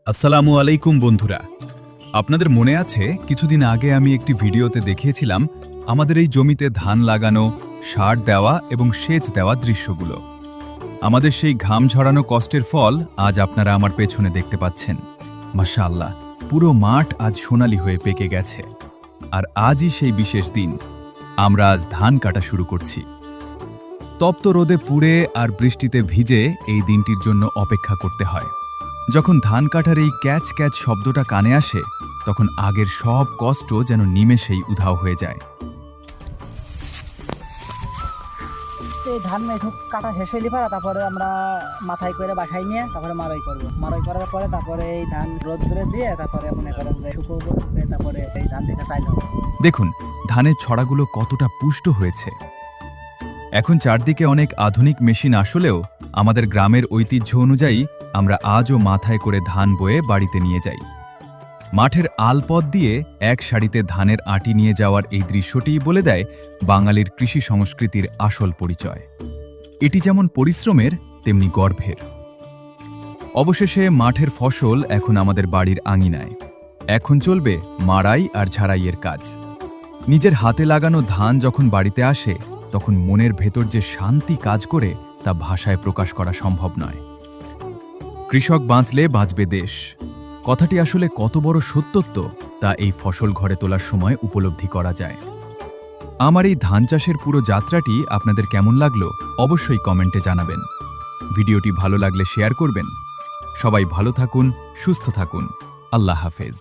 আসসালামু আলাইকুম বন্ধুরা। আপনাদের মনে আছে কিছুদিন আগে আমি একটি ভিডিওতে দেখিয়েছিলাম আমাদের এই জমিতে ধান লাগানো, সার দেওয়া এবং সেচ দেওয়া দৃশ্যগুলো। আমাদের সেই ঘাম ঝরানো কষ্টের ফল আজ আপনারা আমার পেছনে দেখতে পাচ্ছেন। মাশাআল্লাহ, পুরো মাঠ আজ সোনালি হয়ে পেকে গেছে। আর আজই সেই বিশেষ দিন, আমরা আজ ধান কাটা শুরু করছি। তপ্ত রোদে পুড়ে আর বৃষ্টিতে ভিজে এই দিনটির জন্য অপেক্ষা করতে হয়। যখন ধান কাটার এই ক্যাচ ক্যাচ শব্দটা কানে আসে, তখন আগের সব কষ্ট যেন নিমেষেই উধাও হয়ে যায়। এই ধান কাটা শেষ হইলে পারা তারপরে আমরা মাথায় করে বাসায় নিয়ে তারপরে মারাই করব। মারাই করার পরে তারপরে এই ধান রোদ করে দিয়ে তারপরে মনে করেন যে শুকোবো, তারপরে এই ধান থেকে চাইল। দেখুন ধানের ছড়াগুলো কতটা পুষ্ট হয়েছে। এখন চারদিকে অনেক আধুনিক মেশিন আসলেও আমাদের গ্রামের ঐতিহ্য অনুযায়ী আমরা আজও মাথায় করে ধান বয়ে বাড়িতে নিয়ে যাই। মাঠের আলপথ দিয়ে এক সারিতে ধানের আঁটি নিয়ে যাওয়ার এই দৃশ্যটিই বলে দেয় বাঙালির কৃষি সংস্কৃতির আসল পরিচয়। এটি যেমন পরিশ্রমের তেমনি গর্ভের। অবশেষে মাঠের ফসল এখন আমাদের বাড়ির আঙিনায়। এখন চলবে মাড়াই আর ঝাড়াইয়ের কাজ। নিজের হাতে লাগানো ধান যখন বাড়িতে আসে, তখন মনের ভেতর যে শান্তি কাজ করে তা ভাষায় প্রকাশ করা সম্ভব নয়। কৃষক বাঁচলে বাঁচবে দেশ, কথাটি আসলে কত বড় সত্যত্ব তা এই ফসল ঘরে তোলার সময় উপলব্ধি করা যায়। আমার এই ধান চাষের পুরো যাত্রাটি আপনাদের কেমন লাগলো অবশ্যই কমেন্টে জানাবেন। ভিডিওটি ভালো লাগলে শেয়ার করবেন। সবাই ভালো থাকুন, সুস্থ থাকুন। আল্লাহ হাফেজ।